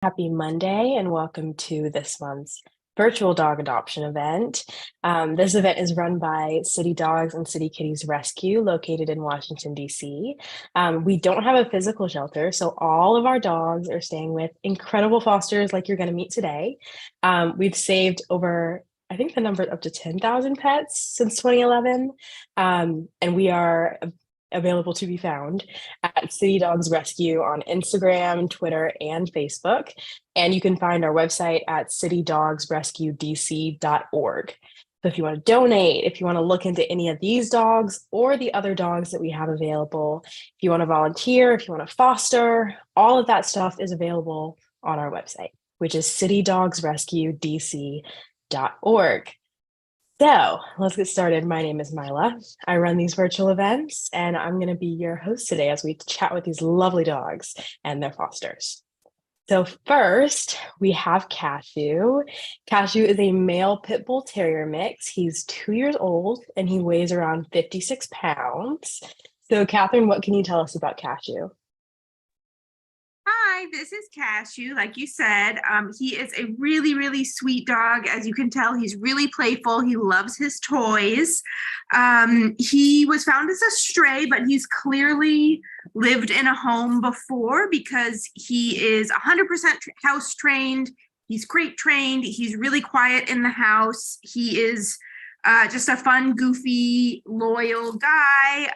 Happy Monday and welcome to this month's virtual dog adoption event. This event is run by City Dogs and City Kitties Rescue located in Washington, D.C. We don't have a physical shelter, so all of our dogs are staying with incredible fosters like you're going to meet today. We've saved over, I think the number is up to 10,000 pets since 2011, and we are available to be found at City Dogs Rescue on Instagram, Twitter, and Facebook. And you can find our website at citydogsrescuedc.org. So if you want to donate, if you want to look into any of these dogs or the other dogs that we have available, if you want to volunteer, if you want to foster, all of that stuff is available on our website, which is citydogsrescuedc.org. So let's get started. My name is Mila. I run these virtual events, and I'm going to be your host today as we chat with these lovely dogs and their fosters. So first, we have Cashew. Cashew is a male pit bull terrier mix. He's 2 years old, and he weighs around 56 pounds. So Catherine, what can you tell us about Cashew? Hi, this is Cashew. Like you said, he is a really, really sweet dog. As you can tell, he's really playful. He loves his toys. He was found as a stray, but he's clearly lived in a home before because he is 100% house trained. He's crate trained. He's really quiet in the house. He is just a fun, goofy, loyal guy.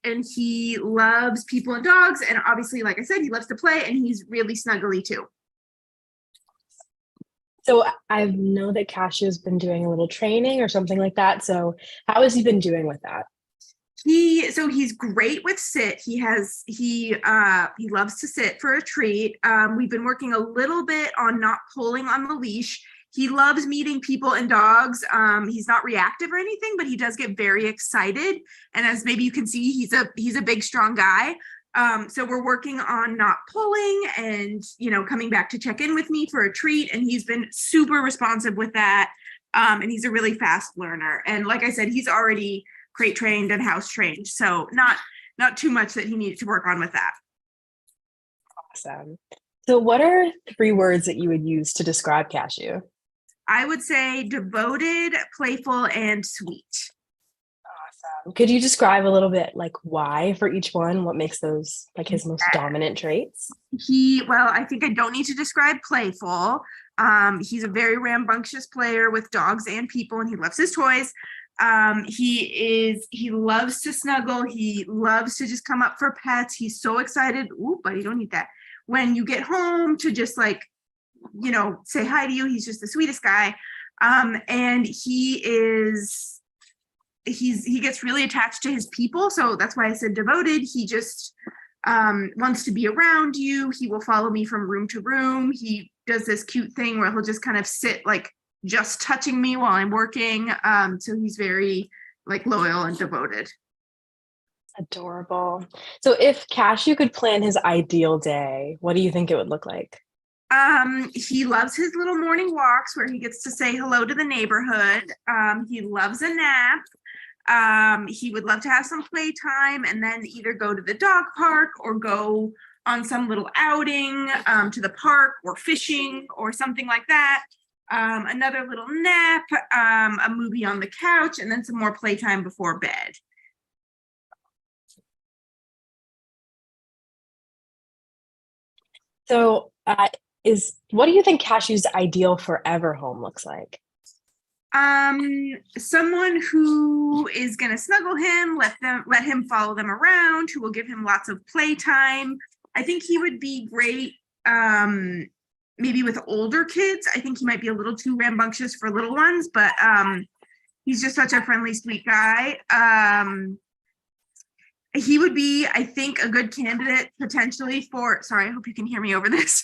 And he loves people and dogs. And obviously, like I said, he loves to play and he's really snuggly too. So I know that Cashew has been doing a little training or something like that. So how has he been doing with that? He's great with sit. He loves to sit for a treat. We've been working a little bit on not pulling on the leash. He loves meeting people and dogs. He's not reactive or anything, but he does get very excited. And as maybe you can see, he's a big, strong guy. So we're working on not pulling and, coming back to check in with me for a treat. And he's been super responsive with that. And he's a really fast learner. And like I said, he's already crate trained and house trained. So not too much that he needed to work on with that. Awesome. So what are 3 words that you would use to describe Cashew? I would say devoted, playful, and sweet. Awesome. Could you describe a little bit like why for each one? What makes those like his most dominant traits? I think I don't need to describe playful. He's a very rambunctious player with dogs and people, and he loves his toys. He loves to snuggle. He loves to just come up for pets. He's so excited. Ooh, buddy, don't eat that. When you get home to just say hi to you. He's just the sweetest guy. And he gets really attached to his people. So that's why I said devoted. He just wants to be around you. He will follow me from room to room. He does this cute thing where he'll just kind of sit like just touching me while I'm working. So he's very loyal and devoted. Adorable. So if Cashew could plan his ideal day, what do you think it would look like? He loves his little morning walks where he gets to say hello to the neighborhood. He loves a nap. He would love to have some playtime and then either go to the dog park or go on some little outing to the park or fishing or something like that. Another little nap, a movie on the couch, and then some more playtime before bed. So what do you think Cashew's ideal forever home looks like? Someone who is going to snuggle him, let him follow them around, who will give him lots of playtime. I think he would be great maybe with older kids. I think he might be a little too rambunctious for little ones, but he's just such a friendly, sweet guy. He would be, I think, a good candidate potentially sorry, I hope you can hear me over this.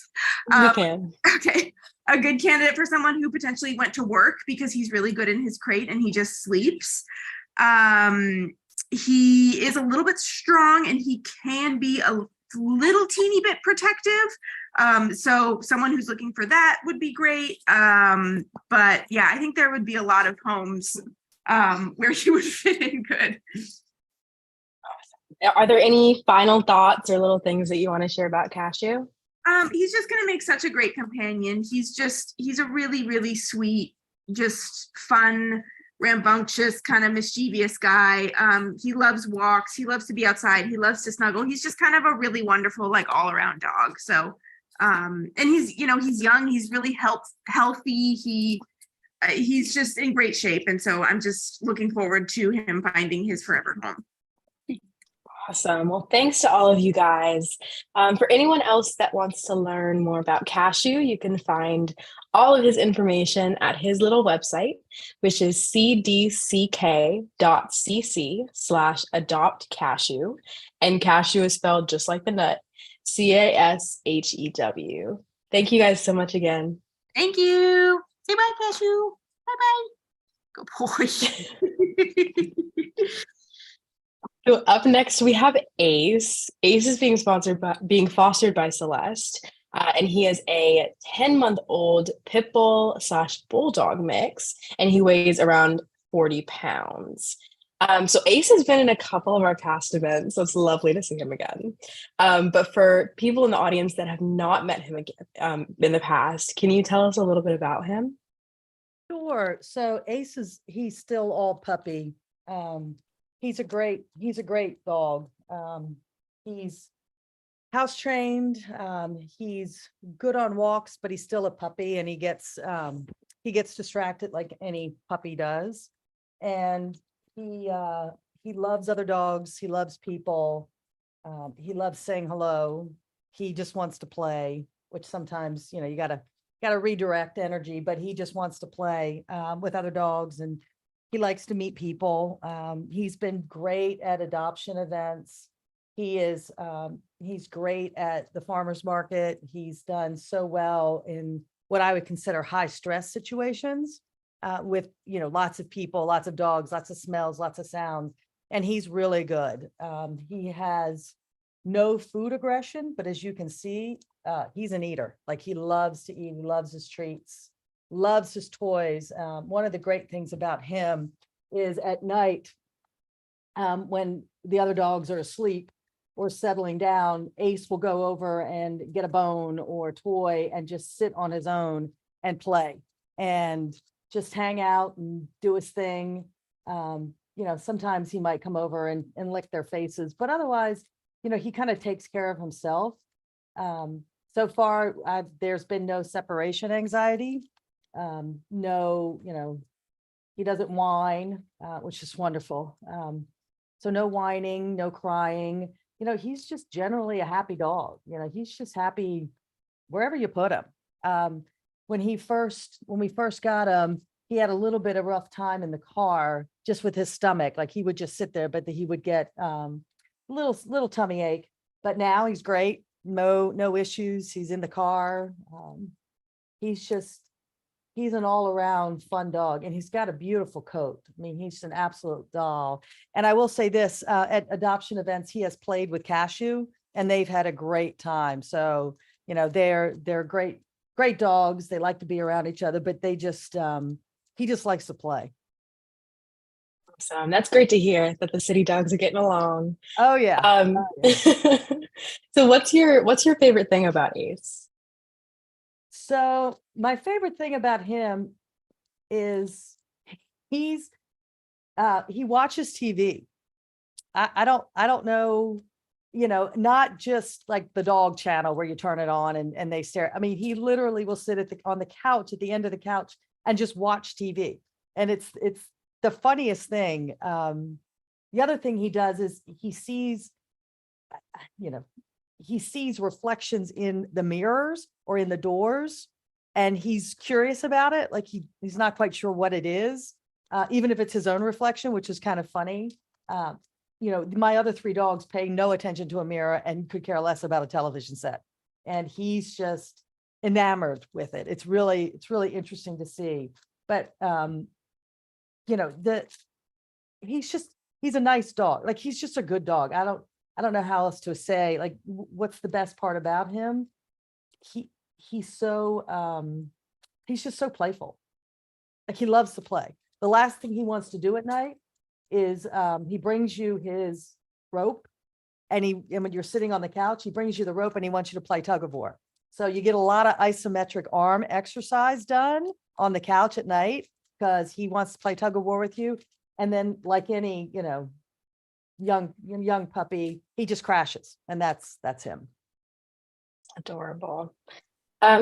You can. Okay. A good candidate for someone who potentially went to work because he's really good in his crate and he just sleeps. He is a little bit strong and he can be a little teeny bit protective. So someone who's looking for that would be great. But yeah, I think there would be a lot of homes where he would fit in good. Are there any final thoughts or little things that you want to share about Cashew? He's just going to make such a great companion. He's a really, really sweet, just fun, rambunctious, kind of mischievous guy. He loves walks. He loves to be outside. He loves to snuggle. He's just kind of a really wonderful, like all around dog. So, and he's, he's young. He's really healthy. He's just in great shape. And so I'm just looking forward to him finding his forever home. Awesome. Well, thanks to all of you guys. For anyone else that wants to learn more about Cashew, you can find all of his information at his little website, which is cdck.cc/adoptcashew. And cashew is spelled just like the nut, CASHEW. Thank you guys so much again. Thank you. Say bye, Cashew. Bye-bye. Good boy. So up next, we have Ace. Ace is being fostered by Celeste, and he is a 10-month-old pit bull / bulldog mix, and he weighs around 40 pounds. So Ace has been in a couple of our past events, so it's lovely to see him again. But for people in the audience that have not met him again in the past, can you tell us a little bit about him? Sure. So Ace he's still all puppy. He's a great dog. He's house trained. He's good on walks, but he's still a puppy, and he gets distracted like any puppy does. And he loves other dogs. He loves people. He loves saying hello. He just wants to play, which sometimes, you gotta redirect energy, but he just wants to play with other dogs, and he likes to meet people. He's been great at adoption events. He's great at the farmer's market. He's done so well in what I would consider high stress situations with, lots of people, lots of dogs, lots of smells, lots of sounds. And he's really good. He has no food aggression, but as you can see, he's an eater. Like, he loves to eat. He loves his treats, loves his toys. One of the great things about him is at night, when the other dogs are asleep or settling down, Ace will go over and get a bone or a toy and just sit on his own and play and just hang out and do his thing. Sometimes he might come over and lick their faces, but otherwise, he kind of takes care of himself. So far, there's been no separation anxiety. No, he doesn't whine, which is wonderful. So no whining, no crying. He's just generally a happy dog. He's just happy wherever you put him. When we first got him, he had a little bit of rough time in the car just with his stomach. Like, he would just sit there, but he would get little tummy ache. But now he's great. No issues. He's in the car. He's an all-around fun dog, and he's got a beautiful coat. I mean, he's an absolute doll. And I will say this, at adoption events, he has played with Cashew, and they've had a great time. So, they're great dogs. They like to be around each other, but he just likes to play. Awesome. That's great to hear that the city dogs are getting along. Oh yeah. So what's your favorite thing about Ace? So my favorite thing about him is he watches TV. I don't know, not just like the dog channel where you turn it on and they stare. I mean, he literally will sit on the couch at the end of the couch and just watch TV. And it's the funniest thing. The other thing he does is he sees reflections in the mirrors or in the doors, and he's curious about it. Like, he's not quite sure what it is, even if it's his own reflection, which is kind of funny. My other 3 dogs pay no attention to a mirror and could care less about a television set, and he's just enamored with it. It's really interesting to see. But he's a nice dog. Like, he's just a good dog. I don't know how else to say, like, what's the best part about him. He's just so playful. Like, he loves to play. The last thing he wants to do at night is he brings you his rope, and when you're sitting on the couch, he brings you the rope and he wants you to play tug of war. So you get a lot of isometric arm exercise done on the couch at night because he wants to play tug of war with you. And then like any, young puppy, he just crashes, and that's him. Adorable.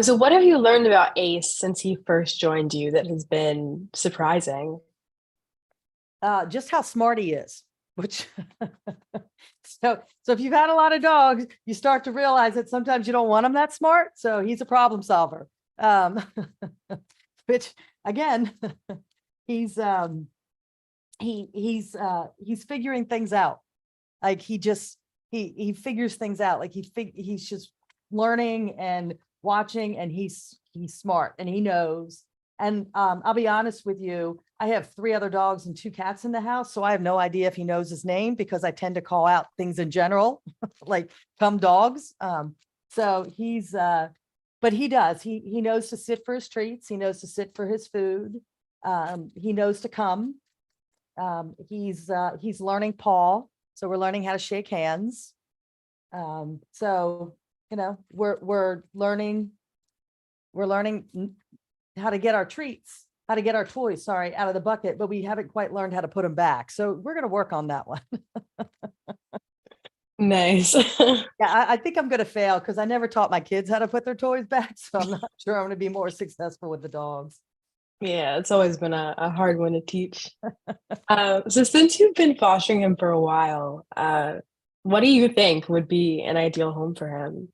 So what have you learned about Ace since he first joined you that has been surprising? Just how smart he is, which so if you've had a lot of dogs, you start to realize that sometimes you don't want him that smart. So he's a problem solver. Which again, he's figuring things out. Like he figures things out. Like he's just learning and watching, and he's smart and he knows. And I'll be honest with you, I have 3 other dogs and 2 cats in the house, so I have no idea if he knows his name because I tend to call out things in general, like come dogs. So but he does. He knows to sit for his treats. He knows to sit for his food. He knows to come. He's learning paw, so we're learning how to shake hands. So we're learning how to get our treats, how to get our toys, out of the bucket, but we haven't quite learned how to put them back. So we're going to work on that one. Nice. Yeah, I think I'm going to fail because I never taught my kids how to put their toys back. So I'm not sure I'm going to be more successful with the dogs. Yeah, it's always been a hard one to teach. So since you've been fostering him for a while, what do you think would be an ideal home for him?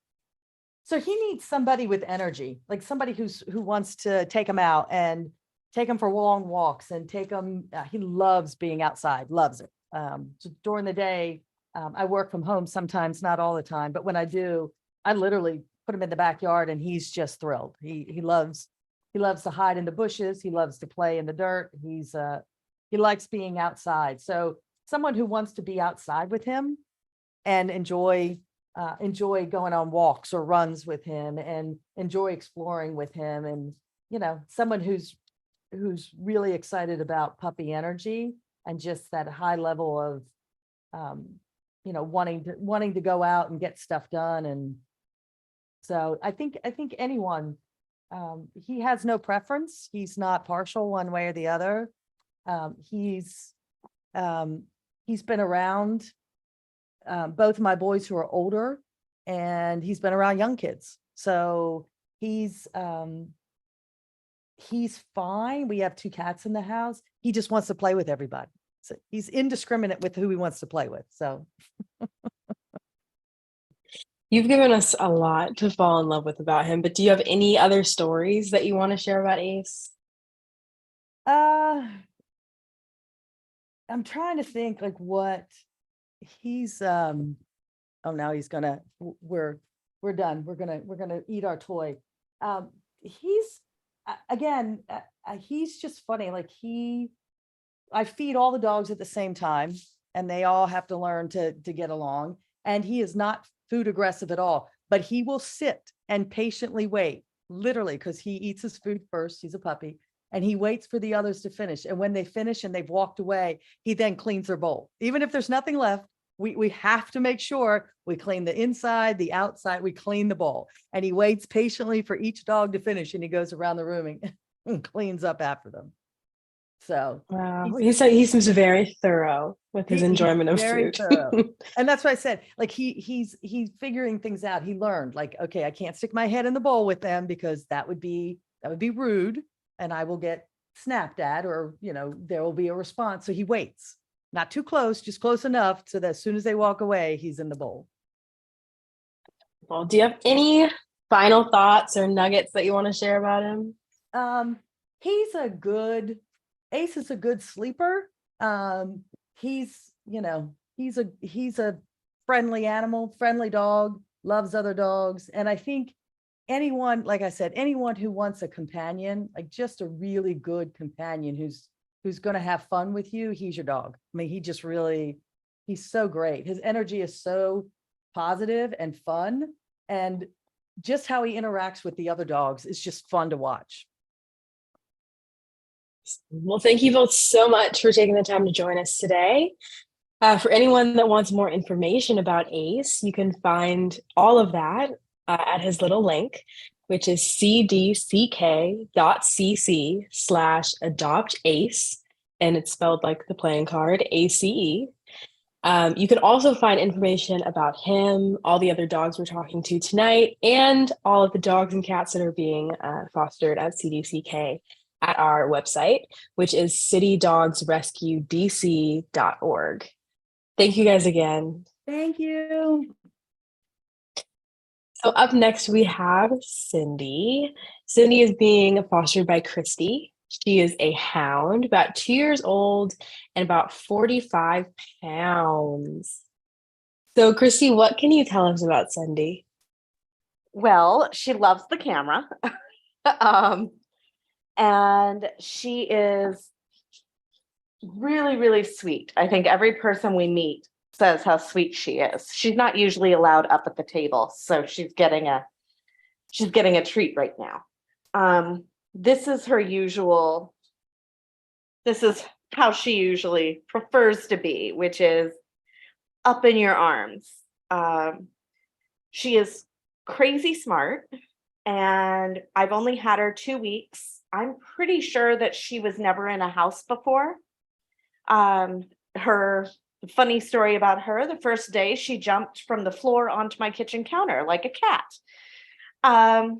So he needs somebody with energy, like somebody who wants to take him out and take him for long walks and take him. He loves being outside, loves it. So during the day, I work from home sometimes, not all the time, but when I do, I literally put him in the backyard and he's just thrilled. He loves to hide in the bushes. He loves to play in the dirt. He likes being outside. So someone who wants to be outside with him and enjoy going on walks or runs with him and enjoy exploring with him. And, someone who's really excited about puppy energy and just that high level of, wanting to go out and get stuff done. And so I think anyone, he has no preference. He's not partial one way or the other. He's been around both of my boys who are older, and he's been around young kids. So he's fine. We have 2 cats in the house. He just wants to play with everybody. So he's indiscriminate with who he wants to play with. So You've given us a lot to fall in love with about him, but do you have any other stories that you want to share about Ace? I'm trying to think like what he's oh, now he's gonna we're done. We're gonna eat our toy. He's again, he's just funny. Like I feed all the dogs at the same time, and they all have to learn to get along. And he is not food aggressive at all, but he will sit and patiently wait, literally, because he eats his food first. He's a puppy, and he waits for the others to finish. And when they finish and they've walked away, he then cleans their bowl. Even if there's nothing left, we have to make sure we clean the inside, the outside, we clean the bowl. And he waits patiently for each dog to finish, and he goes around the room and cleans up after them. So Wow, he seems very thorough with his enjoyment of food. And that's why I said, like, he's figuring things out. He learned, like, okay, I can't stick my head in the bowl with them because that would be rude, and I will get snapped at, or there will be a response. So he waits, not too close, just close enough so that as soon as they walk away, he's in the bowl. Well, do you have any final thoughts or nuggets that you want to share about him? Ace is a good sleeper. He's a friendly animal, friendly dog, loves other dogs. And I think anyone, like I said, anyone who wants a companion, like just a really good companion who's going to have fun with you, he's your dog. I mean, he's so great. His energy is so positive and fun, and just how he interacts with the other dogs is just fun to watch. Well, thank you both so much for taking the time to join us today. For anyone that wants more information about Ace, you can find all of that at his little link, which is cdck.cc/adoptace, and it's spelled like the playing card, ACE. You can also find information about him, all the other dogs we're talking to tonight, and all of the dogs and cats that are being fostered at CDCK at our website, which is citydogsrescuedc.org. Thank you guys again. Thank you. So up next, we have Cindy. Cindy is being fostered by Christy. She is a hound, about 2 years old and about 45 pounds. So Christy, what can you tell us about Cindy? Well, she loves the camera. And she is really, really sweet. I think every person we meet says how sweet she is. She's not usually allowed up at the table, so she's getting a treat right now. This is how she usually prefers to be, which is up in your arms. She is crazy smart, and I've only had her 2 weeks. I'm pretty sure that she was never in a house before. Her funny story about her, the first day she jumped from the floor onto my kitchen counter like a cat.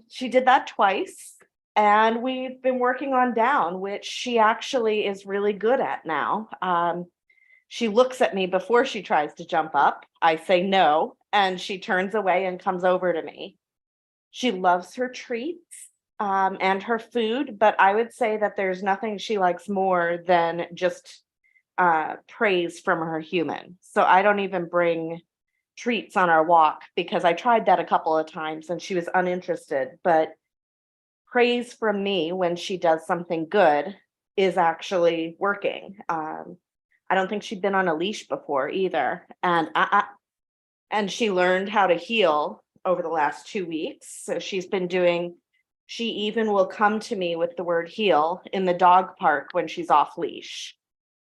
She did that twice, and we've been working on down, which she actually is really good at now. She looks at me before she tries to jump up. I say no, and she turns away and comes over to me. She loves her treats and her food, but I would say that there's nothing she likes more than just praise from her human. So I don't even bring treats on our walk because I tried that a couple of times and she was uninterested. But praise from me when she does something good is actually working. I don't think she'd been on a leash before either. And she learned how to heel over the last 2 weeks. So she even will come to me with the word heel in the dog park when she's off leash.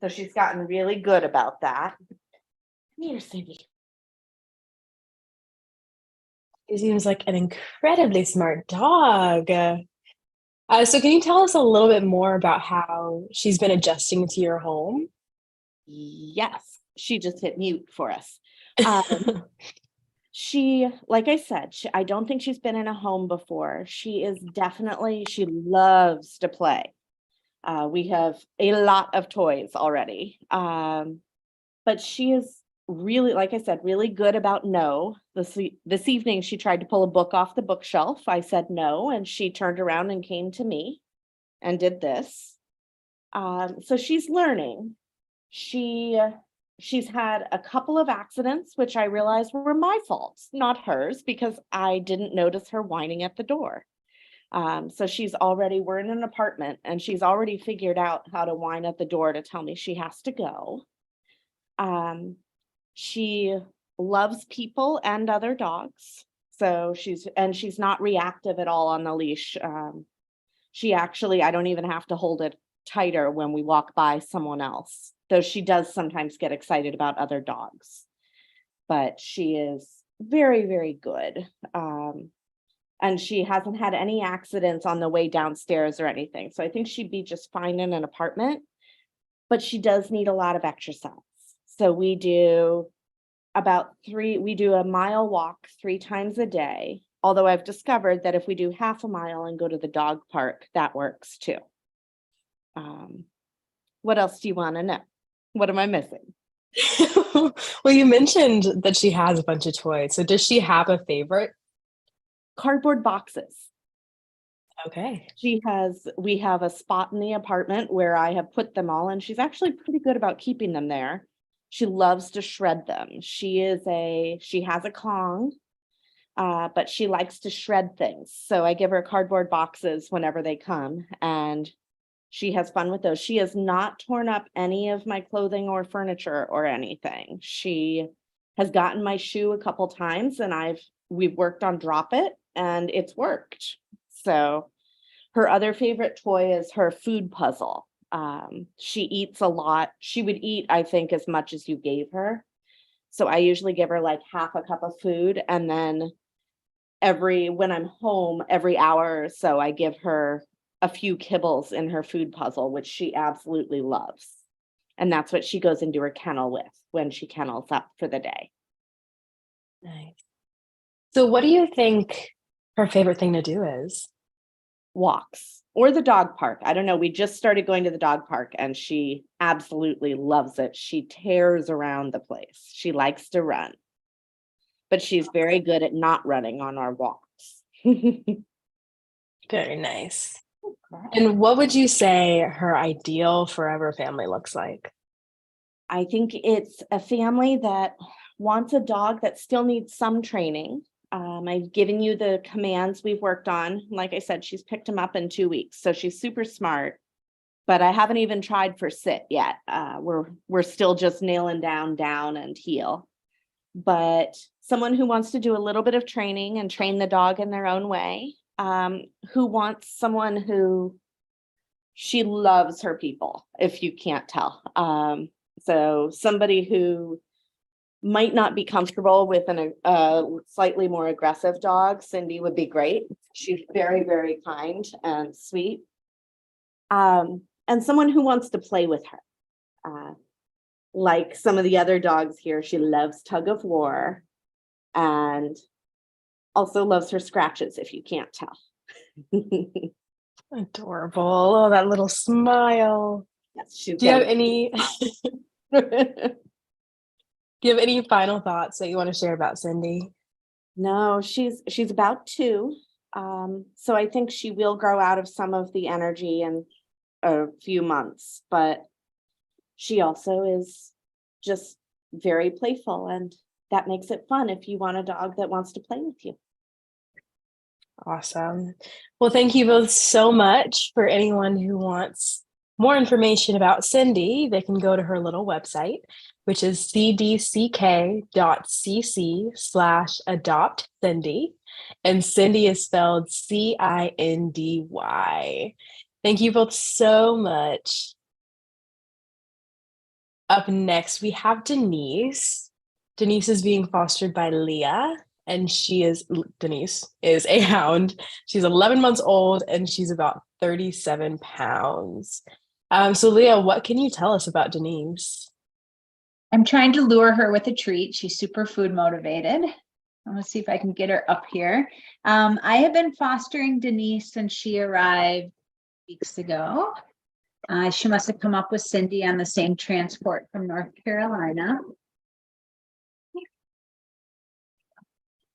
So she's gotten really good about that. Come here, Cindy. She seems like an incredibly smart dog. So can you tell us a little bit more about how she's been adjusting to your home? Yes, she just hit mute for us. She, like I said, I don't think she's been in a home before. She loves to play. We have a lot of toys already. But she is really, like I said, really good about no. This evening, she tried to pull a book off the bookshelf. I said no, and she turned around and came to me and did this. So she's learning. She's had a couple of accidents, which I realized were my fault, not hers, because I didn't notice her whining at the door. So we're in an apartment, and she's already figured out how to whine at the door to tell me she has to go. She loves people and other dogs. So she's not reactive at all on the leash. I don't even have to hold it tighter when we walk by someone else, though she does sometimes get excited about other dogs. But she is very, very good. And she hasn't had any accidents on the way downstairs or anything. So I think she'd be just fine in an apartment, but she does need a lot of exercise. So we do a mile walk 3 times a day. Although I've discovered that if we do half a mile and go to the dog park, that works too. What else do you want to know? What am I missing? Well, you mentioned that she has a bunch of toys. So does she have a favorite? Cardboard boxes. Okay. We have a spot in the apartment where I have put them all, and she's actually pretty good about keeping them there. She loves to shred them. She has a Kong, but she likes to shred things. So I give her cardboard boxes whenever they come, and she has fun with those. She has not torn up any of my clothing or furniture or anything. She has gotten my shoe a couple times, and we've worked on Drop It, and it's worked. So her other favorite toy is her food puzzle. She eats a lot. She would eat, I think, as much as you gave her. So I usually give her like half a cup of food, and then when I'm home every hour or so, I give her a few kibbles in her food puzzle, which she absolutely loves. And that's what she goes into her kennel with when she kennels up for the day. Nice. So what do you think her favorite thing to do is? Walks or the dog park. I don't know. We just started going to the dog park and she absolutely loves it. She tears around the place. She likes to run, but she's very good at not running on our walks. Very nice. And what would you say her ideal forever family looks like? I think it's a family that wants a dog that still needs some training. I've given you the commands we've worked on. Like I said, she's picked him up in 2 weeks, so she's super smart. But I haven't even tried for sit yet. We're still just nailing down and heel. But someone who wants to do a little bit of training and train the dog in their own way, who wants someone who she loves her people, if you can't tell. So somebody who might not be comfortable with a slightly more aggressive dog, Cindy would be great. She's very, very kind and sweet. And someone who wants to play with her. Like some of the other dogs here, she loves tug of war and also loves her scratches, if you can't tell. Adorable. Oh, that little smile. Yes, Do you have any do you have any final thoughts that you want to share about Cindy? No, she's about 2. So I think she will grow out of some of the energy in a few months, but she also is just very playful, and that makes it fun if you want a dog that wants to play with you. Awesome. Well, thank you both so much. For anyone who wants more information about Cindy, they can go to her little website, which is cdck.cc/adoptcindy. And Cindy is spelled Cindy. Thank you both so much. Up next, we have Denise. Denise is being fostered by Leah, and Denise is a hound. She's 11 months old, and she's about 37 pounds. So Leah, what can you tell us about Denise? I'm trying to lure her with a treat. She's super food motivated. I'm gonna see if I can get her up here. I have been fostering Denise since she arrived weeks ago. She must have come up with Cindy on the same transport from North Carolina.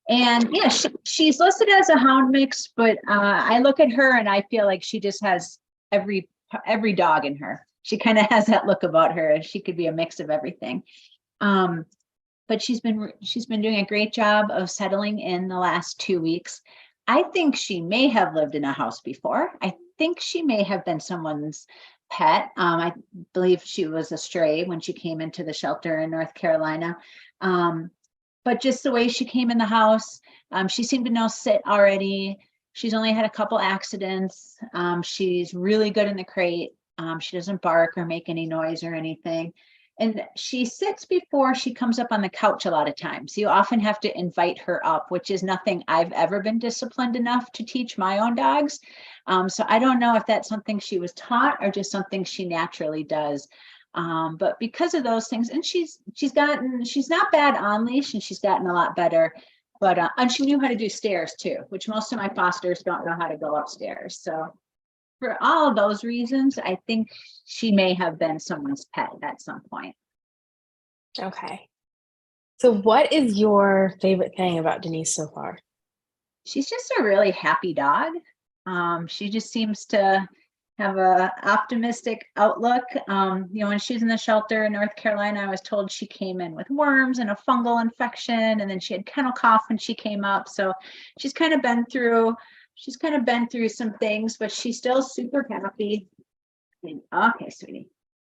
And yeah, she's listed as a hound mix, but I look at her and I feel like she just has every dog in her. She kind of has that look about her. She could be a mix of everything. But she's been doing a great job of settling in the last 2 weeks. I think she may have lived in a house before. I think she may have been someone's pet. I believe she was a stray when she came into the shelter in North Carolina. But just the way she came in the house, she seemed to know sit already. She's only had a couple accidents. She's really good in the crate. She doesn't bark or make any noise or anything. And she sits before she comes up on the couch a lot of times. You often have to invite her up, which is nothing I've ever been disciplined enough to teach my own dogs. So I don't know if that's something she was taught or just something she naturally does. But because of those things, and she's not bad on leash, and she's gotten a lot better. But and she knew how to do stairs too, which most of my fosters don't know how to go upstairs. So for all of those reasons, I think she may have been someone's pet at some point. Okay. So what is your favorite thing about Denise so far? She's just a really happy dog. She just seems to have a optimistic outlook. When she was in the shelter in North Carolina, I was told she came in with worms and a fungal infection, and then she had kennel cough when she came up. So she's kind of been through some things, but she's still super happy. Okay, sweetie.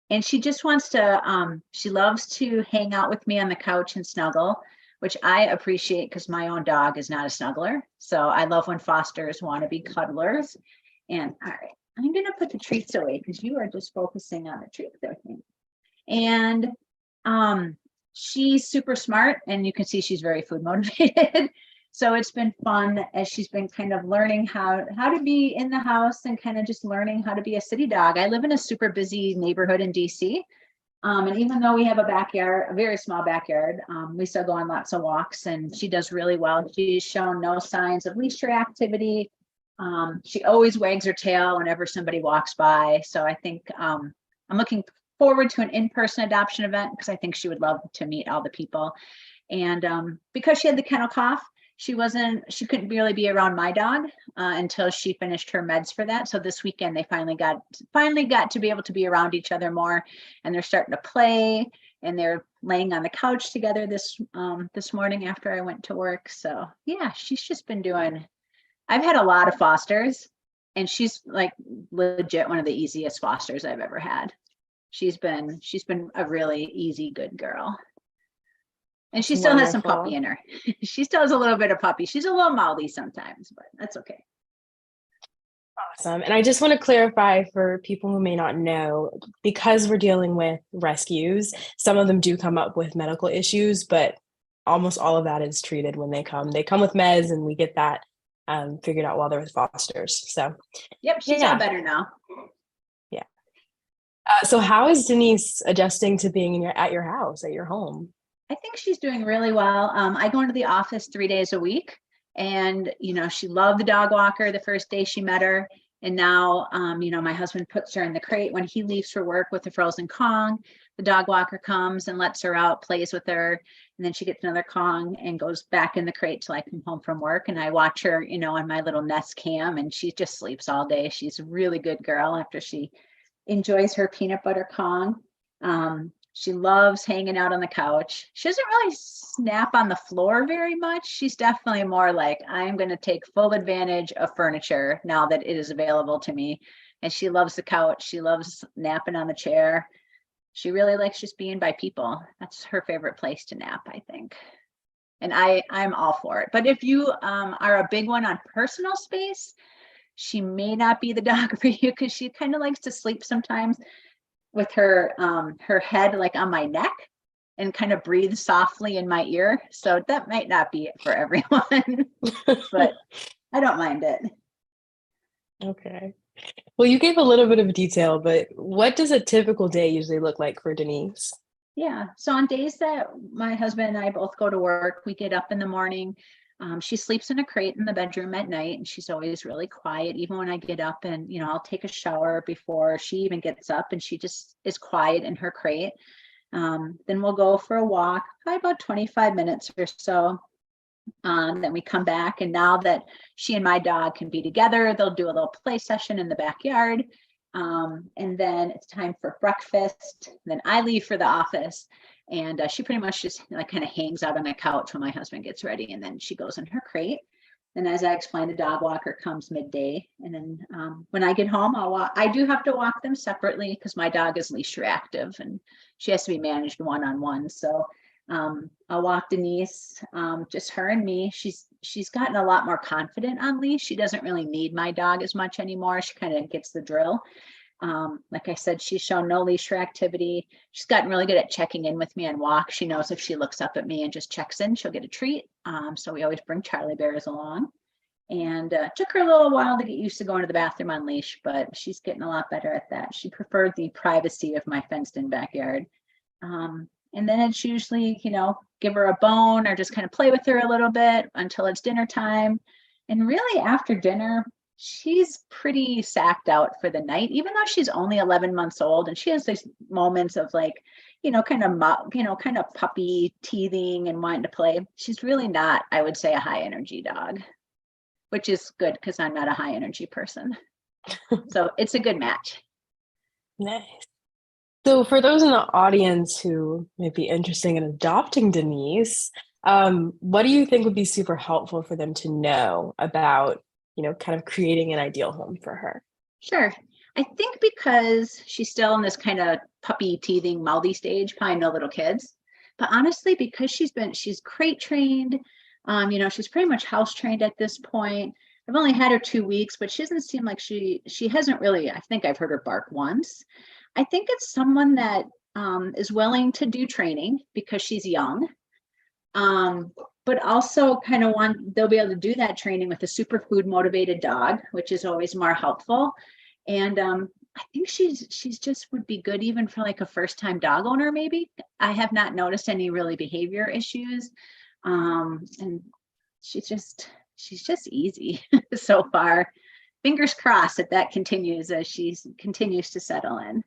And she just wants to, she loves to hang out with me on the couch and snuggle, which I appreciate because my own dog is not a snuggler. So I love when fosters want to be cuddlers. And all right, I'm going to put the treats away because you are just focusing on the treats, I think. And she's super smart, and you can see she's very food motivated. So it's been fun as she's been kind of learning how to be in the house and kind of just learning how to be a city dog. I live in a super busy neighborhood in DC. And even though we have a backyard, a very small backyard, we still go on lots of walks, and she does really well. She's shown no signs of leash reactivity. She always wags her tail whenever somebody walks by. So I think I'm looking forward to an in-person adoption event because I think she would love to meet all the people. And because she had the kennel cough, she couldn't really be around my dog until she finished her meds for that. So this weekend they finally got to be able to be around each other more, and they're starting to play, and they're laying on the couch together this morning after I went to work. So yeah, she's just been doing. I've had a lot of fosters, and she's like legit one of the easiest fosters I've ever had. She's been a really easy, good girl. And she still has some puppy in her. She still has a little bit of puppy. She's a little mouthy sometimes, but that's okay. Awesome. And I just want to clarify for people who may not know, because we're dealing with rescues, some of them do come up with medical issues, but almost all of that is treated when they come. They come with meds, and we get that figured out while they're with fosters. So yep, she's all better now. Yeah. So how is Denise adjusting to being at your house, at your home? I think she's doing really well. I go into the office 3 days a week, and, she loved the dog walker the first day she met her. And now, my husband puts her in the crate when he leaves for work with the frozen Kong. The dog walker comes and lets her out, plays with her, and then she gets another Kong and goes back in the crate till I come home from work. And I watch her, on my little Nest Cam, and she just sleeps all day. She's a really good girl after she enjoys her peanut butter Kong. She loves hanging out on the couch. She doesn't really snap on the floor very much. She's definitely more like, I'm going to take full advantage of furniture now that it is available to me. And she loves the couch. She loves napping on the chair. She really likes just being by people. That's her favorite place to nap, I think. And I'm all for it. But if you are a big one on personal space, she may not be the dog for you, because she kind of likes to sleep sometimes with her head like on my neck and kind of breathe softly in my ear. So that might not be it for everyone, but I don't mind it. Okay. Well, you gave a little bit of detail, but what does a typical day usually look like for Denise? Yeah. So on days that my husband and I both go to work, we get up in the morning. She sleeps in a crate in the bedroom at night, and she's always really quiet. Even when I get up and, I'll take a shower before she even gets up, and she just is quiet in her crate. Then we'll go for a walk, probably about 25 minutes or so. Then we come back, and now that she and my dog can be together, they'll do a little play session in the backyard. And then it's time for breakfast. Then I leave for the office, and she pretty much just kind of hangs out on the couch when my husband gets ready, and then she goes in her crate. And as I explained, the dog walker comes midday, and then when I get home, I'll walk. I do have to walk them separately because my dog is leash reactive, and she has to be managed one-on-one. So I'll walk Denise, just her and me. She's gotten a lot more confident on leash. She doesn't really need my dog as much anymore. She kind of gets the drill. Like I said, she's shown no leash reactivity. She's gotten really good at checking in with me on walk. She knows if she looks up at me and just checks in, she'll get a treat. So we always bring Charlie bears along. And took her a little while to get used to going to the bathroom on leash, but she's getting a lot better at that. She preferred the privacy of my fenced-in backyard. And then it's usually, give her a bone or just kind of play with her a little bit until it's dinner time. And really after dinner, she's pretty sacked out for the night, even though she's only 11 months old, and she has these moments of kind of puppy teething and wanting to play. She's really not, I would say, a high energy dog, which is good because I'm not a high energy person. So it's a good match. Nice. So for those in the audience who may be interested in adopting Denise, what do you think would be super helpful for them to know about, kind of creating an ideal home for her? Sure. I think because she's still in this kind of puppy teething mouthy stage, probably no little kids, but honestly, because she's crate trained, she's pretty much house trained at this point. I've only had her 2 weeks, but she doesn't seem like she hasn't really, I think I've heard her bark once. I think it's someone that is willing to do training because she's young. But also kind of they'll be able to do that training with a superfood motivated dog, which is always more helpful. And I think she's just would be good even for like a first time dog owner, maybe. I have not noticed any really behavior issues. And she's just easy so far. Fingers crossed that continues as she continues to settle in.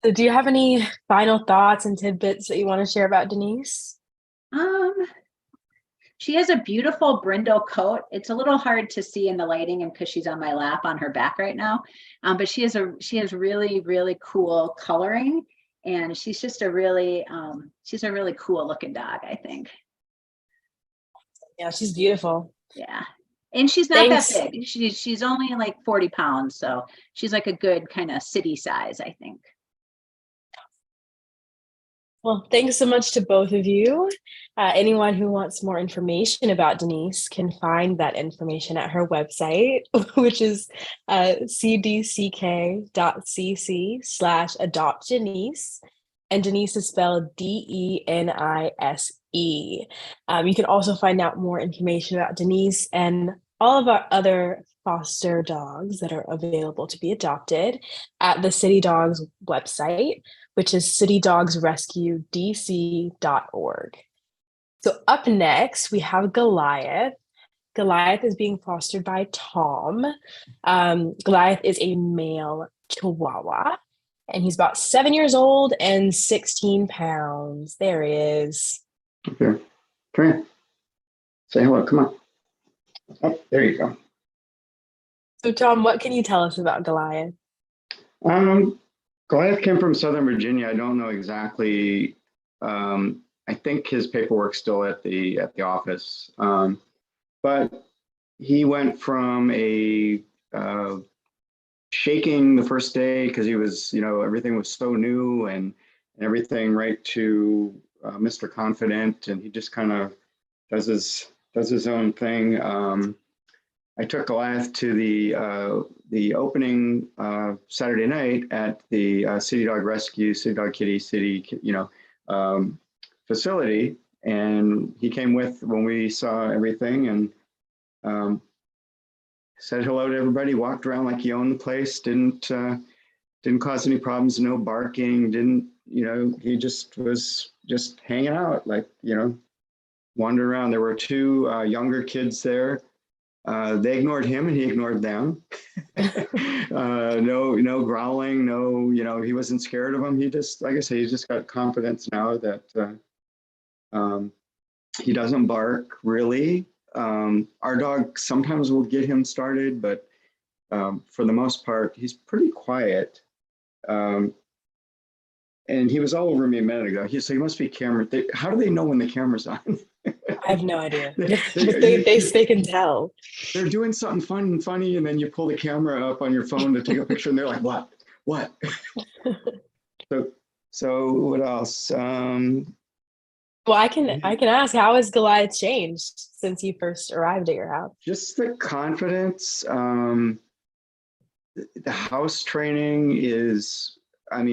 So do you have any final thoughts and tidbits that you want to share about Denise? She has a beautiful brindle coat. It's a little hard to see in the lighting and because she's on my lap on her back right now. But she has really, really cool coloring, and she's just a really cool looking dog, I think. Yeah, she's beautiful. Yeah. And she's not that big. She's only like 40 pounds. So she's like a good kind of city size, I think. Well, thanks so much to both of you. Anyone who wants more information about Denise can find that information at her website, which is cdck.cc/adoptdenise. And Denise is spelled Denise. You can also find out more information about Denise and all of our other foster dogs that are available to be adopted at the City Dogs website, which is citydogsrescuedc.org. So up next, we have Goliath. Goliath is being fostered by Tom. Goliath is a male Chihuahua, and he's about 7 years old and 16 pounds. There he is. Okay. Come here. Say hello. Come on. Oh, there you go. So Tom, what can you tell us about Goliath? Goliath came from Southern Virginia. I don't know exactly. I think his paperwork's still at the office. But he went from a shaking the first day because he was, everything was so new and everything, right, to Mr. Confident, and he just kind of does his own thing. I took Goliath to the opening Saturday night at the City Dog Rescue, City Dog Kitty, facility, and he came with when we saw everything, and said hello to everybody. Walked around like he owned the place. Didn't cause any problems. No barking. He just was just hanging out, like wandering around. There were two younger kids there. They ignored him and he ignored them. No growling, he wasn't scared of them. He just, like I say, he's just got confidence now that he doesn't bark really. Our dog sometimes will get him started, but for the most part, he's pretty quiet. And he was all over me a minute ago. He must be camera. How do they know when the camera's on? I have no idea. They can tell. They're doing something fun and funny, and then you pull the camera up on your phone to take a picture, and they're like, "What?" So what else? Well, I can ask, how has Goliath changed since you first arrived at your house? Just the confidence. The house training is, now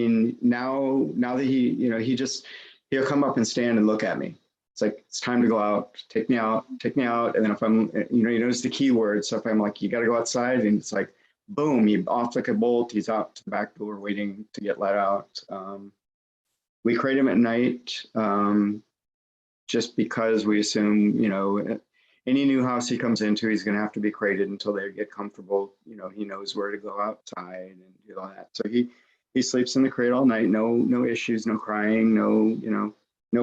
that he'll come up and stand and look at me. It's like, it's time to go out, take me out. And then if I'm, he knows the keyword. So if I'm like, you got to go outside, and it's like, boom, he off like a bolt. He's out to the back door waiting to get let out. We crate him at night just because we assume, any new house he comes into, he's going to have to be crated until they get comfortable. He knows where to go outside and do all that. So he sleeps in the crate all night. No issues, no crying, no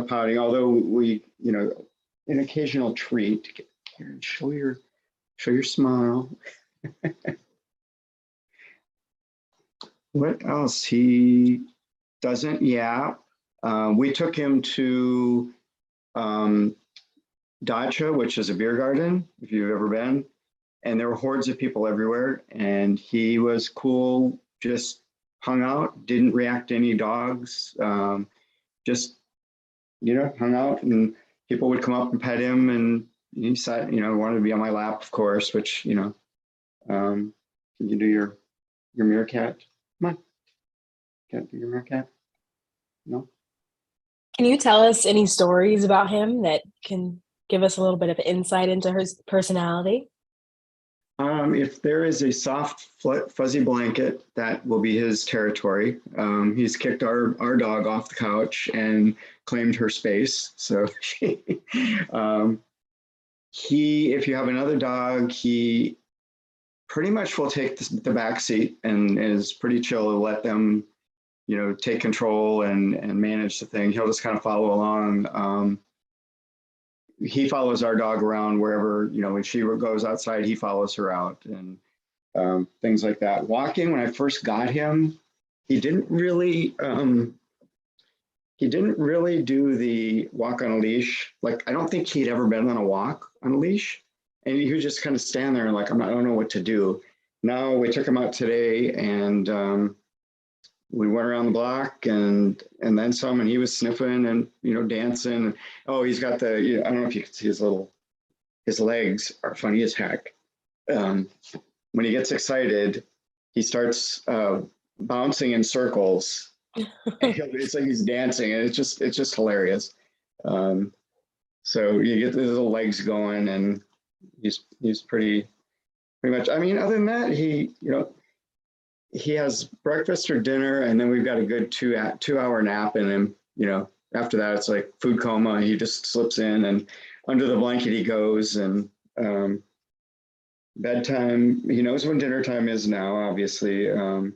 pouting, although we, an occasional treat. Here, show your smile. What else? He doesn't yap. We took him to Dacha, which is a beer garden, if you've ever been, and there were hordes of people everywhere, and he was cool, just hung out, didn't react to any dogs, just hung out, and people would come up and pet him, and he sat, wanted to be on my lap, of course, which, can you do your meerkat? Come on. Can't do your meerkat? No? Can you tell us any stories about him that can give us a little bit of insight into his personality? If there is a soft, fuzzy blanket, that will be his territory. He's kicked our dog off the couch and claimed her space. So if you have another dog, he pretty much will take the back seat and is pretty chill to let them, take control and manage the thing. He'll just kind of follow along. He follows our dog around wherever, when she goes outside, he follows her out and things like that. Walking, when I first got him, he didn't really do the walk on a leash. Like, I don't think he'd ever been on a walk on a leash. And he would just kind of stand there and like, I don't know what to do. Now we took him out today and we went around the block and then some, and he was sniffing and, dancing. Oh, he's got I don't know if you can see his legs are funny as heck. When he gets excited, he starts bouncing in circles. It's like he's dancing, and it's just hilarious. So you get the little legs going, and he's pretty much. I mean, other than that, he has breakfast or dinner, and then we've got a good 2-hour nap in him. After that, it's like food coma. He just slips in, and under the blanket he goes. And bedtime, he knows when dinner time is now, obviously. And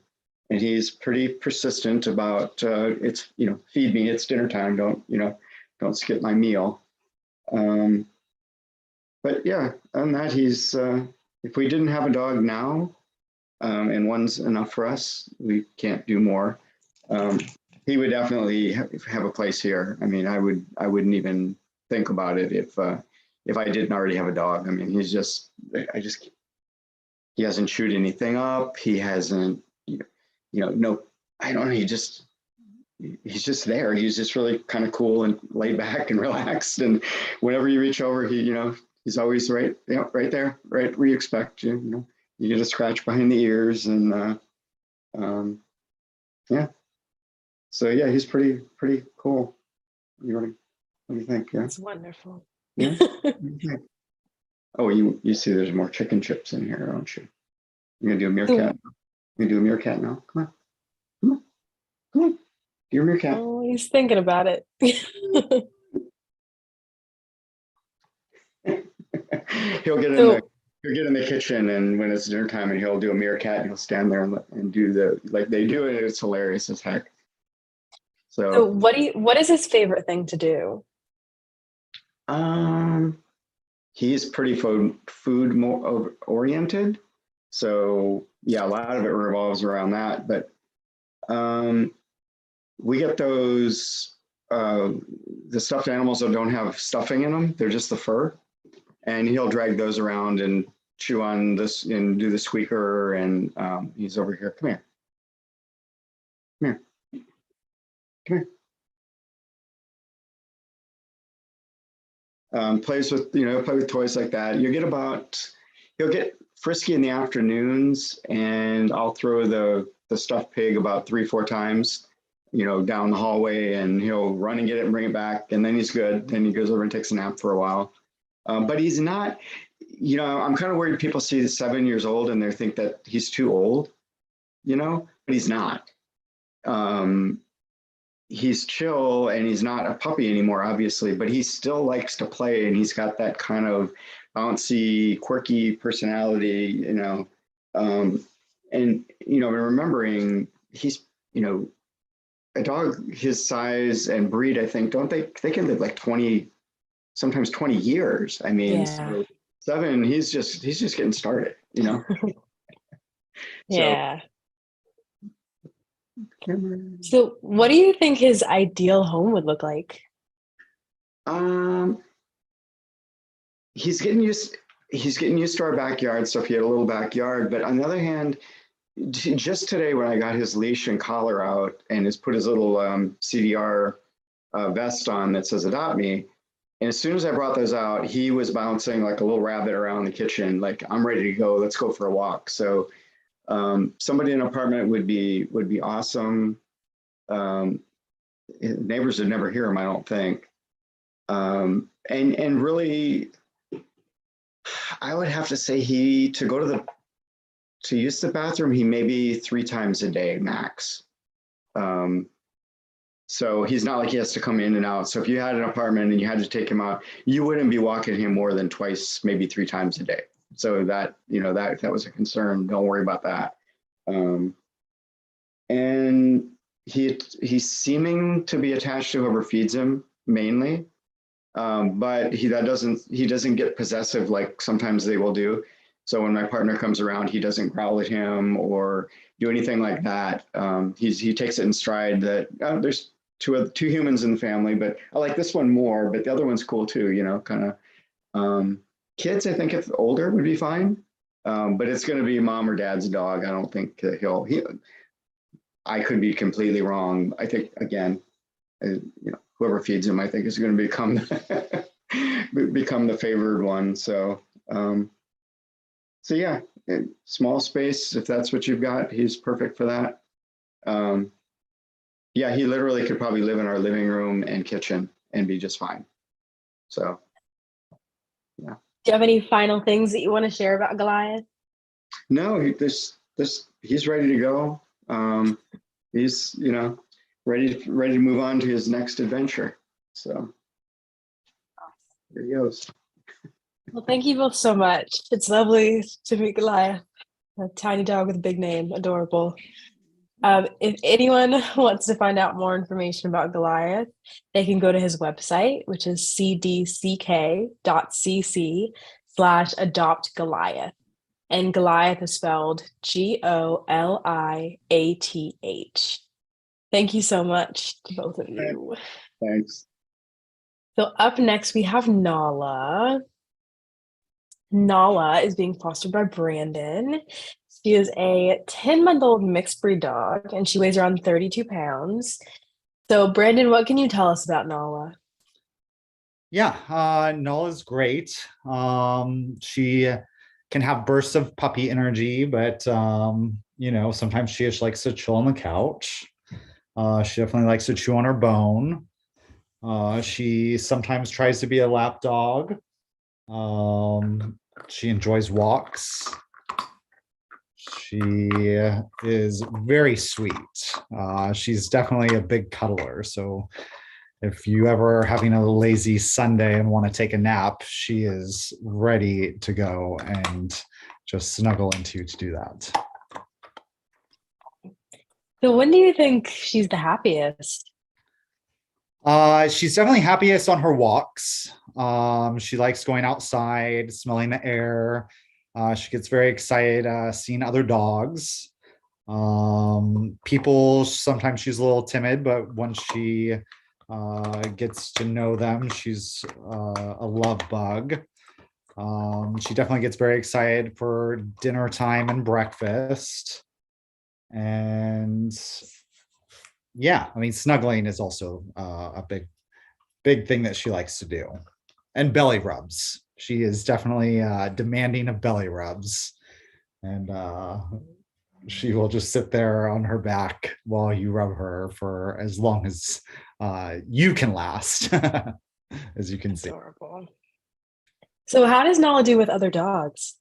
he's pretty persistent about it's feed me, it's dinner time. Don't skip my meal. But yeah, on that, he's if we didn't have a dog now, and one's enough for us, we can't do more. He would definitely have a place here. I mean, I wouldn't even think about it if I didn't already have a dog. I mean, he hasn't chewed anything up. He hasn't, no, I don't know. He's just there. He's just really kind of cool and laid back and relaxed. And whenever you reach over, he's always right there, right where you expect. You get a scratch behind the ears, and yeah. So yeah, he's pretty cool. What do you think? Yeah, That's wonderful. Yeah. Oh, you see, there's more chicken chips in here, don't you? You're gonna do a meerkat. You do a meerkat now. Come on. Do your meerkat. Oh, he's thinking about it. He'll get in the kitchen, and when it's dinner time, and he'll do a meerkat, and he'll stand there and do like they do it. It's hilarious as heck. So what is his favorite thing to do? He's pretty food more oriented. So yeah, a lot of it revolves around that. But we get those the stuffed animals that don't have stuffing in them. They're just the fur. And he'll drag those around and chew on this and do the squeaker. And he's over here. Come here. Come here. Come here. Plays with, play with toys like that. He'll get frisky in the afternoons, and I'll throw the stuffed pig about 3-4 times, down the hallway, and he'll run and get it and bring it back. And then he's good. Then he goes over and takes a nap for a while. But he's not, I'm kind of worried people see the 7 years old and they think that he's too old, but he's not. He's chill, and he's not a puppy anymore, obviously, but he still likes to play, and he's got that kind of bouncy, quirky personality, and, remembering he's, a dog his size and breed, I think, they can live like 20, sometimes 20 years. I mean, Yeah. So 7, he's just getting started, Yeah. So what do you think his ideal home would look like? He's getting used to our backyard. So if he had a little backyard, but on the other hand, just today when I got his leash and collar out and has put his little CDR vest on that says "Adopt Me," and as soon as I brought those out, he was bouncing like a little rabbit around the kitchen, like, I'm ready to go. Let's go for a walk. So somebody in an apartment would be awesome. neighbors would never hear him, I don't think. And really, I would have to say to use the bathroom, he maybe 3 times a day max. So he's not like he has to come in and out. So if you had an apartment and you had to take him out, you wouldn't be walking him more than twice, maybe 3 times a day. So that, if that was a concern, don't worry about that. And he's seeming to be attached to whoever feeds him mainly. But he doesn't get possessive like sometimes they will do. So when my partner comes around, he doesn't growl at him or do anything like that. He takes it in stride that there's two humans in the family, but I like this one more, but the other one's cool too, kind of. Kids, I think if older would be fine, but it's going to be mom or dad's dog. I don't think I could be completely wrong. I think, again, whoever feeds him, I think is going to become the favored one. So yeah, small space, if that's what you've got, he's perfect for that. Yeah, he literally could probably live in our living room and kitchen and be just fine. So, yeah. Do you have any final things that you want to share about Goliath? No, he's ready to go. He's, ready to move on to his next adventure. So here he goes. Well, thank you both so much. It's lovely to meet Goliath, a tiny dog with a big name, adorable. If anyone wants to find out more information about Goliath, they can go to his website, which is cdck.cc/adoptgoliath. And Goliath is spelled Goliath. Thank you so much to both of you. Thanks. So up next, we have Nala. Nala is being fostered by Brandon. She is a 10-month-old mixed breed dog, and she weighs around 32 pounds. So, Brandon, what can you tell us about Nala? Yeah, Nala's great. She can have bursts of puppy energy, but sometimes she just likes to chill on the couch. She definitely likes to chew on her bone. She sometimes tries to be a lap dog. She enjoys walks. She is very sweet. She's definitely a big cuddler. So if you ever are having a lazy Sunday and want to take a nap, she is ready to go and just snuggle into you to do that. So when do you think she's the happiest? She's definitely happiest on her walks. She likes going outside, smelling the air. She gets very excited seeing other dogs. People, sometimes she's a little timid, but once she gets to know them, she's a love bug. She definitely gets very excited for dinner time and breakfast. And yeah, I mean, snuggling is also a big thing that she likes to do. And belly rubs. She is definitely demanding of belly rubs. And she will just sit there on her back while you rub her for as long as you can last, as you can see. Adorable. So how does Nala do with other dogs?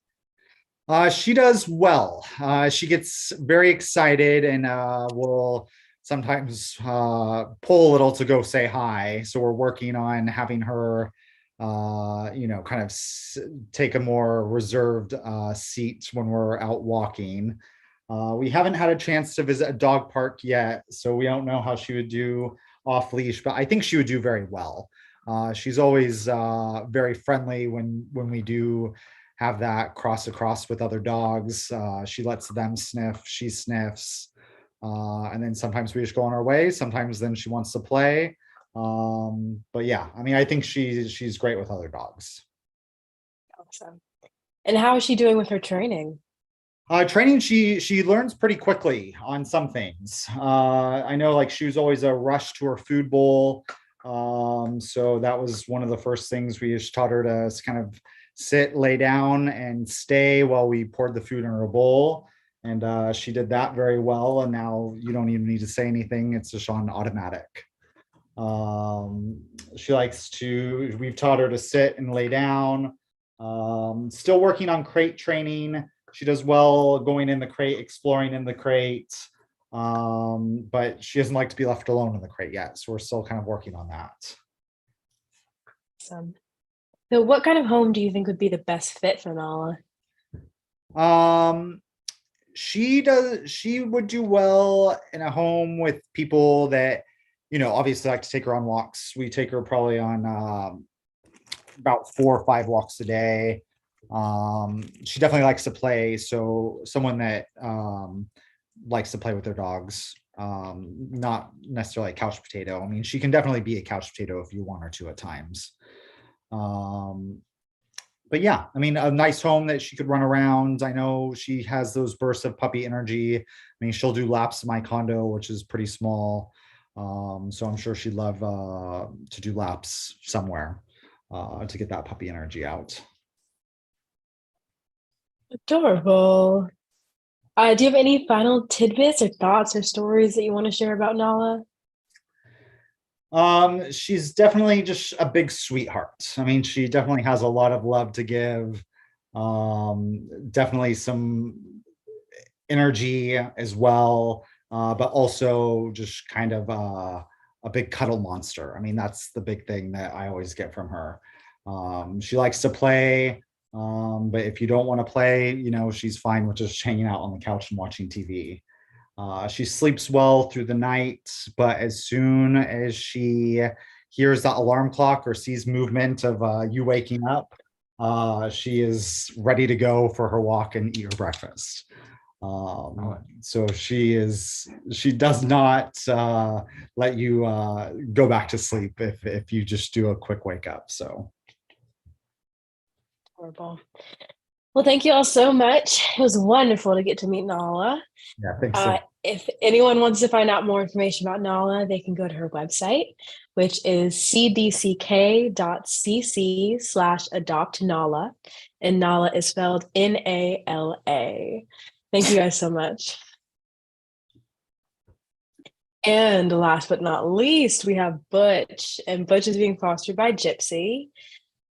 She does well. She gets very excited and will sometimes pull a little to go say hi. So we're working on having her, kind of take a more reserved seat when we're out walking. We haven't had a chance to visit a dog park yet, so we don't know how she would do off leash, but I think she would do very well. She's always very friendly when we do have that across with other dogs. She lets them sniff, she sniffs. And then sometimes we just go on our way. Sometimes then she wants to play. But yeah, I mean, I think she's great with other dogs. Awesome. And how is she doing with her training? Training, she learns pretty quickly on some things. I know like she was always a rush to her food bowl. So that was one of the first things we just taught her to kind of sit, lay down and stay while we poured the food in her bowl. And she did that very well. And now you don't even need to say anything. It's just on automatic. She likes to, we've taught her to sit and lay down. Still working on crate training. She does well going in the crate, exploring in the crate. But she doesn't like to be left alone in the crate yet. So we're still kind of working on that. So what kind of home do you think would be the best fit for Nala? She would do well in a home with people that, obviously like to take her on walks. We take her probably on about 4 or 5 walks a day. She definitely likes to play. So someone that likes to play with their dogs, not necessarily a couch potato. I mean, she can definitely be a couch potato if you want her to at times. But yeah, I mean, a nice home that she could run around. I know she has those bursts of puppy energy. I mean, she'll do laps in my condo, which is pretty small. So I'm sure she'd love to do laps somewhere to get that puppy energy out. Adorable. Do you have any final tidbits or thoughts or stories that you want to share about Nala? She's definitely just a big sweetheart. I mean, she definitely has a lot of love to give. Definitely some energy as well, but also just kind of a big cuddle monster. I mean, that's the big thing that I always get from her. She likes to play, but if you don't want to play, she's fine with just hanging out on the couch and watching TV. She sleeps well through the night, but as soon as she hears that alarm clock or sees movement of you waking up, she is ready to go for her walk and eat her breakfast. So she does not let you go back to sleep if you just do a quick wake up. So Adorable. Well, thank you all so much. It was wonderful to get to meet Nala. yeah, thanks. So If anyone wants to find out more information about Nala, they can go to her website, which is cdck.cc/adoptnala. And Nala is spelled Nala. Thank you guys so much. And last but not least, we have Butch. And Butch is being fostered by Gypsy.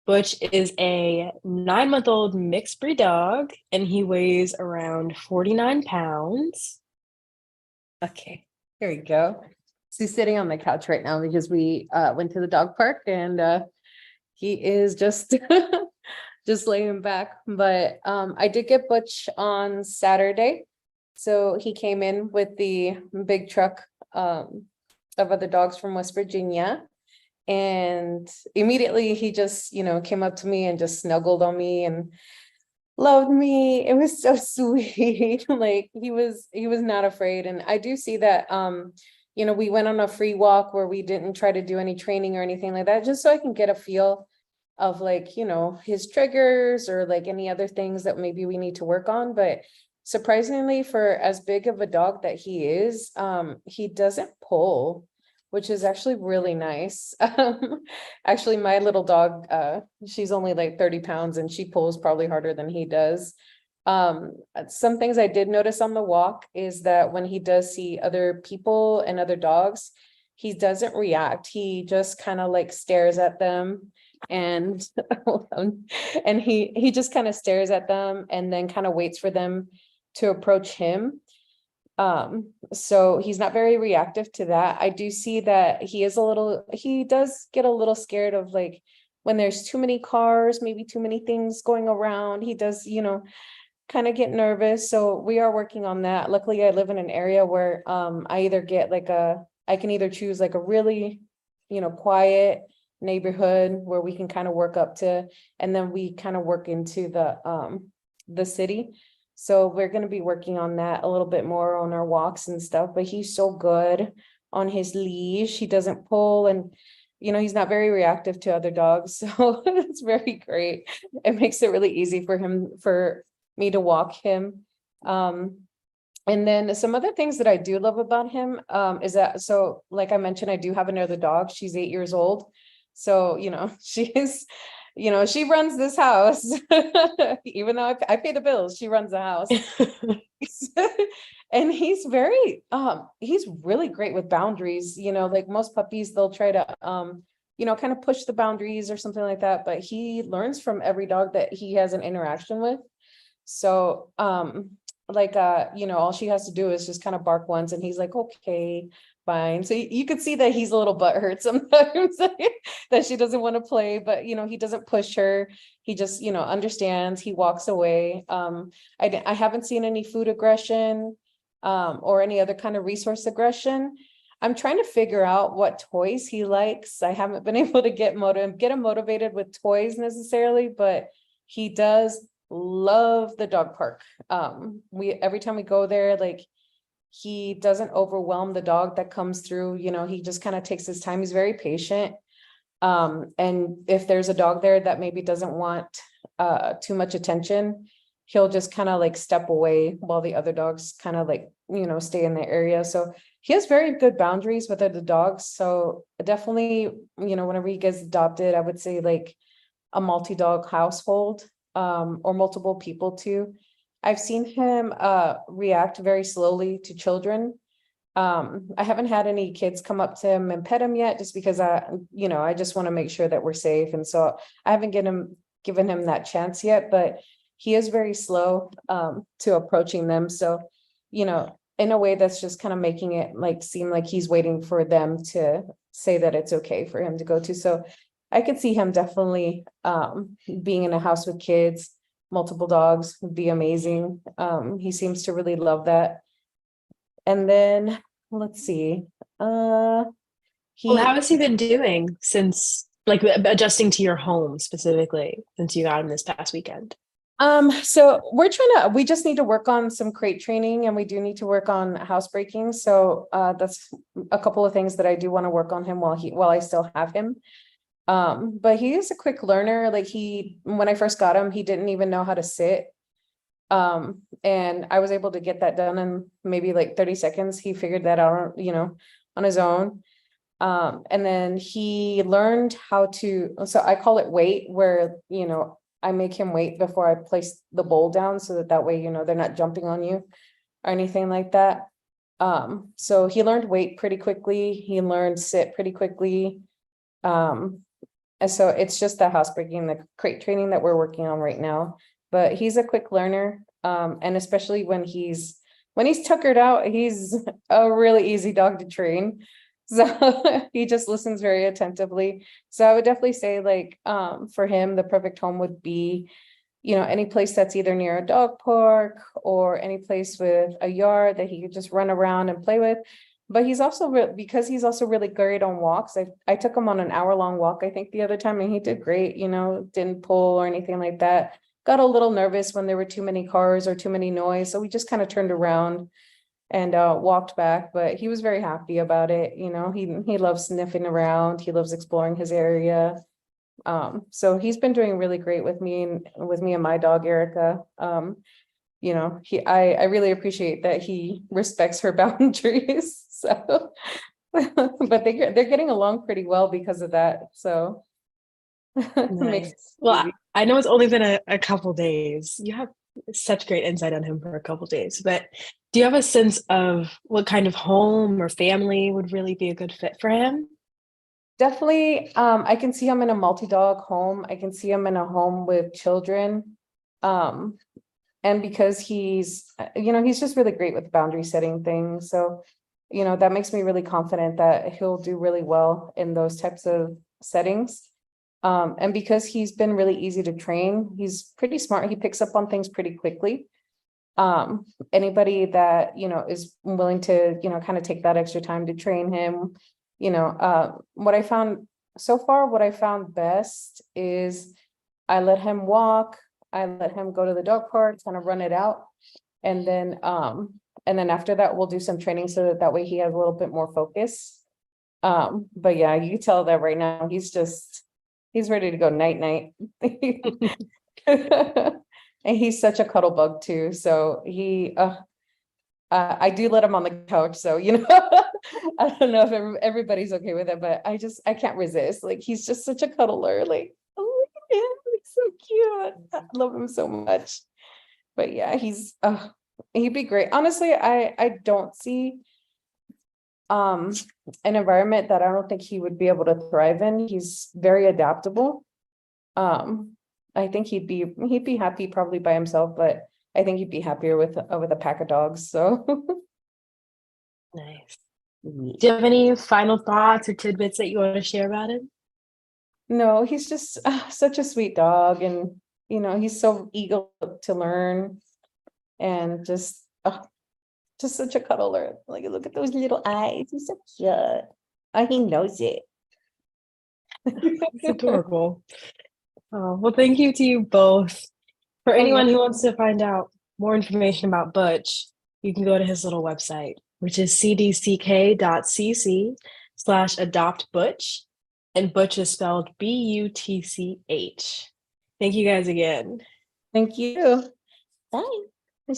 Butch is a 9-month-old mixed breed dog, and he weighs around 49 pounds. Okay, here we go. So he's sitting on the couch right now because we went to the dog park and he is just just laying back. But I did get Butch on Saturday. So he came in with the big truck of other dogs from West Virginia. And immediately he just, came up to me and just snuggled on me and loved me. It was so sweet. Like he was not afraid. And I do see that, we went on a free walk where we didn't try to do any training or anything like that, just so I can get a feel of his triggers or any other things that maybe we need to work on. But surprisingly, for as big of a dog that he is, he doesn't pull, which is actually really nice. Actually, my little dog, she's only 30 pounds and she pulls probably harder than he does. Some things I did notice on the walk is that when he does see other people and other dogs, he doesn't react. He just kind of stares at them and and he just kind of stares at them and then kind of waits for them to approach him. So he's not very reactive to that. I do see that he does get a little scared of when there's too many cars, maybe too many things going around. He does, kind of get nervous. So we are working on that. Luckily, I live in an area where I either get I can either choose a really, quiet neighborhood where we can kind of work up to, and then we kind of work into the city. So we're going to be working on that a little bit more on our walks and stuff, but he's so good on his leash. He doesn't pull and, he's not very reactive to other dogs. So it's very great. It makes it really easy for me to walk him. And then some other things that I do love about him is that, like I mentioned, I do have another dog. She's 8 years old. So, she runs this house. Even though I pay the bills, she runs the house. And he's really great with boundaries, like most puppies, they'll try to, kind of push the boundaries or something like that, but he learns from every dog that he has an interaction with. So, all she has to do is just kind of bark once and he's like, okay, fine. So you could see that he's a little butthurt sometimes that she doesn't want to play, but he doesn't push her. He just, understands, he walks away. I haven't seen any food aggression, or any other kind of resource aggression. I'm trying to figure out what toys he likes. I haven't been able to get him motivated with toys necessarily, but he does love the dog park. Every time we go there, like, he doesn't overwhelm the dog that comes through, he just kind of takes his time. He's very patient. And if there's a dog there that maybe doesn't want too much attention, he'll just kind of like step away while the other dogs kind of like, stay in the area. So he has very good boundaries with other dogs. So definitely, whenever he gets adopted, I would say like a multi-dog household, or multiple people too. I've seen him react very slowly to children. I haven't had any kids come up to him and pet him yet, just because I just want to make sure that we're safe. And so I haven't given him that chance yet, but he is very slow to approaching them. So, in a way that's just kind of making it like seem like he's waiting for them to say that it's okay for him to go to. So I could see him definitely being in a house with kids, multiple dogs would be amazing. He seems to really love that. And then let's see. Well, how has he been doing since, like, adjusting to your home specifically since you got him this past weekend? So we just need to work on some crate training, and we do need to work on housebreaking. So that's a couple of things that I do want to work on him while I still have him. But he is a quick learner. Like, when I first got him, he didn't even know how to sit. And I was able to get that done in maybe like 30 seconds. He figured that out, on his own. And then he learned how to, so I call it wait, where, I make him wait before I place the bowl down, so that way, they're not jumping on you or anything like that. So he learned wait pretty quickly. He learned sit pretty quickly. And so it's just the housebreaking, the crate training that we're working on right now. But he's a quick learner. And especially when he's tuckered out, he's a really easy dog to train. So he just listens very attentively. So I would definitely say, like, for him, the perfect home would be, any place that's either near a dog park or any place with a yard that he could just run around and play with. But he's also, because he's also really great on walks. I took him on an hour-long walk, I think, the other time, and he did great, didn't pull or anything like that. Got a little nervous when there were too many cars or too many noise. So we just kind of turned around and walked back, but he was very happy about it. He loves sniffing around. He loves exploring his area. So he's been doing really great with me and my dog, Erica. I really appreciate that he respects her boundaries. So, but they're getting along pretty well because of that. So nice. Well, I know it's only been a couple days. You have such great insight on him for a couple days, but do you have a sense of what kind of home or family would really be a good fit for him? Definitely. I can see him in a multi-dog home. I can see him in a home with children. And because he's just really great with boundary setting things. So, that makes me really confident that he'll do really well in those types of settings. And because he's been really easy to train, he's pretty smart. He picks up on things pretty quickly. Anybody that, is willing to, kind of take that extra time to train him, what I found best is I let him walk. I let him go to the dog park, kind of run it out. And then after that, we'll do some training so that way he has a little bit more focus. But yeah, you can tell that right now, he's ready to go night. And he's such a cuddle bug too. So I do let him on the couch. So, I don't know if everybody's okay with it, but I can't resist. Like, he's just such a cuddler. Like, oh, so cute. I love him so much. But yeah, he'd be great. Honestly, I don't see an environment that I don't think he would be able to thrive in. He's very adaptable. I think he'd be happy probably by himself, but I think he'd be happier with a pack of dogs. So Nice. Do you have any final thoughts or tidbits that you want to share about him? no, he's just such a sweet dog, and he's so eager to learn, and just such a cuddler. Like, look at those little eyes. He's so cute. He knows it. It's adorable. Oh, well, thank you to you both. For anyone who wants to find out more information about Butch, you can go to his little website, which is cdck.cc/adoptbutch. And Butch is spelled Butch. Thank you guys again. Thank you. Bye. Bye.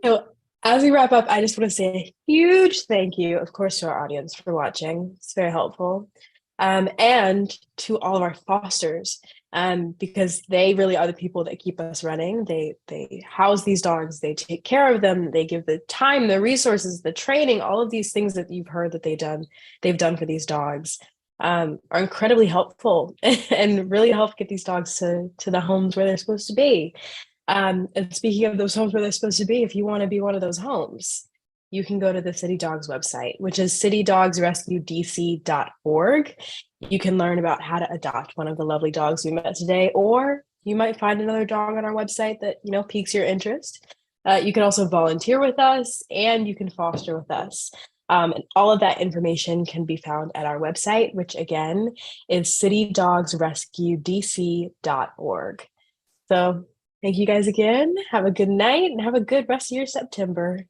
So as we wrap up, I just want to say a huge thank you, of course, to our audience for watching. It's very helpful. And to all of our fosters, because they really are the people that keep us running. They house these dogs, they take care of them, they give the time, the resources, the training, all of these things that you've heard that they've done for these dogs, are incredibly helpful and really help get these dogs to the homes where they're supposed to be. And speaking of those homes where they're supposed to be, if you want to be one of those homes, you can go to the City Dogs website, which is citydogsrescuedc.org. You can learn about how to adopt one of the lovely dogs we met today, or you might find another dog on our website that, piques your interest. You can also volunteer with us, and you can foster with us. And all of that information can be found at our website, which again is citydogsrescuedc.org. So thank you guys again. Have a good night and have a good rest of your September.